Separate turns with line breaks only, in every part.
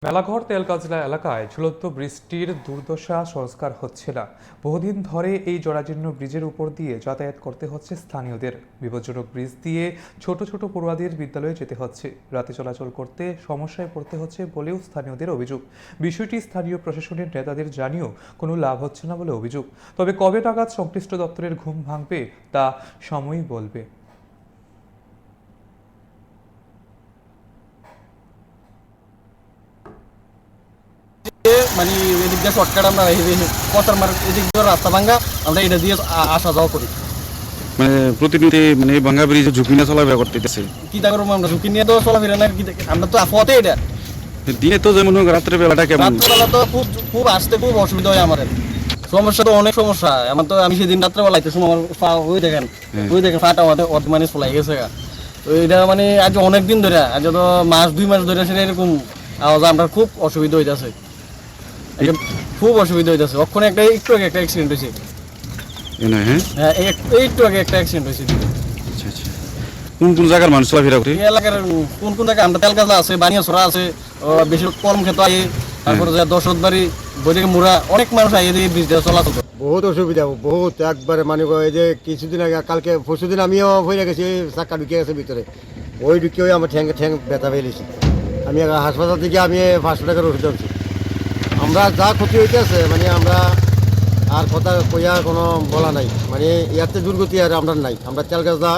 মেলাঘর তেলকাজলা এলাকায় ঝুলন্ত ব্রিজটির দুর্দশা সংস্কার হচ্ছে না। বহুদিন ধরে এই জরাজীর্ণ ব্রিজের উপর দিয়ে যাতায়াত করতে হচ্ছে স্থানীয়দের। বিপজ্জনক ব্রিজ দিয়ে ছোট ছোট পড়ুয়াদের বিদ্যালয়ে যেতে হচ্ছে। রাতে চলাচল করতে সমস্যায় পড়তে হচ্ছে বলেও স্থানীয়দের অভিযোগ। বিষয়টি স্থানীয় প্রশাসনের নেতাদের জানিয়েও কোনো লাভ হচ্ছে না বলে অভিযোগ। তবে কবে নাগাদ সংশ্লিষ্ট দপ্তরের ঘুম ভাঙবে তা সময়ই বলবে।
মানে এদিক দিয়ে শর্টকাট আমরা কতার মার এদিক দিয়ে রাস্তা ভাঙ্গা আমরা এটা দিয়ে আসা যাওয়া করি।
মানে প্রতিনিধি মানে ভাঙ্গা ব্রিজ ঝুঁকি নিয়ে চলাফেরা করতেছে।
কি তা করবো আমরা ঝুঁকি নিয়ে তো চলাফেরা না, আমরা তো পথে এটা
দিনে তো যেমন রাত্রে বেলাটা কেমন,
রাত্রেবেলা তো খুব খুব আসতে খুব অসুবিধা হয় আমাদের। সমস্যা তো অনেক সমস্যা। আমার তো আমি সেদিন রাত্রেবেলা আইতে সময় আমার পা ওই দেখেন ফাটা মানে ফলাই গেছে। তো এটা মানে আজ অনেক দিন ধরে, আজ তো মাস 2 মাস ধরে সেটা এরকম আওয়াজ, আমরা খুব অসুবিধা হইতেছে, খুব অসুবিধা হইতেছে। ওখানে একটু আগে একটা অ্যাক্সিডেন্ট হয়েছে। হ্যাঁ একটু আগে একটা অ্যাক্সিডেন্ট হয়েছে।
আচ্ছা আচ্ছা, কোন কোন জায়গার মানুষ চলাফেরা করে?
এই এলাকার কোন কোন জায়গায় আমরা তেলগাজলা আছে, বানিয়াছড়া আছে, বেশি কলম খেত আয়ে, তারপরে দশরথবাড়ি, বৈদিকে মুড়া, অনেক মানুষ আয়ে দিয়ে ব্রিজ দিয়ে চলাচল।
বহুত অসুবিধা, বহুত একবারে মানে এই যে কিছুদিন আগে কালকে পরশুদিন আমিও হয়ে গেছি, চাক্কা ঢুকে গেছে ভিতরে, ওই ঢুকে আমার ঠ্যাং ব্যথা ফেলেছি। আমি হাসপাতাল থেকে আমি 500 টাকার ওষুধ আনছি। আমরা যা ক্ষতি হইতেছে মানে আমরা আর কথা কইয়া কোনো বলা নাই, মানে ইয়াতে দুর্গতি আর আমরা নাই, আমরা তেলগাজা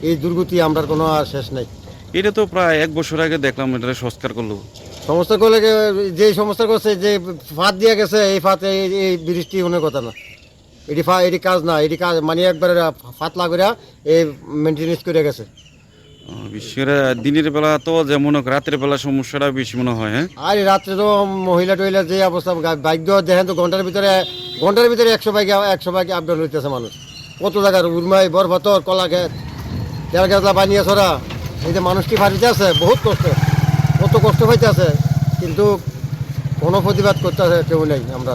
এই দুর্গতি আমরা কোনো আর শেষ নাই।
এটা তো প্রায় 1 বছর আগে দেখলাম এটা সংস্কার করলো।
সমস্যা করলে যে সমস্যা করছে, যে ফাঁদ দিয়ে গেছে, এই ফাঁদ এই বৃষ্টি অনেক কথা না, এটি কাজ না, এটি কাজ মানে একবারে ফাতলা করে এই মেনটেনেন্স করে গেছে।
বিশেষ করে দিনের বেলা তো যেমন রাতের বেলা সমস্যাটা বেশি মনে হয়। হ্যাঁ,
আর রাত্রে তো মহিলা টহিলা যে অবস্থা, বাইক দিয়ে দেখেন তো ঘন্টার ভিতরে 100 বাইক আপ ডাউন হইতেছে মানুষ। কত জায়গার উর্মাই, বরফাতর, কলাঘাট, তেলগাজলা, বানিয়াছড়া, এই যে মানুষ কি ফাঁসিতে আছে, বহুত কত কষ্ট হইতে আছে, কিন্তু কোনো প্রতিবাদ করতে কেউ নেই আমরা।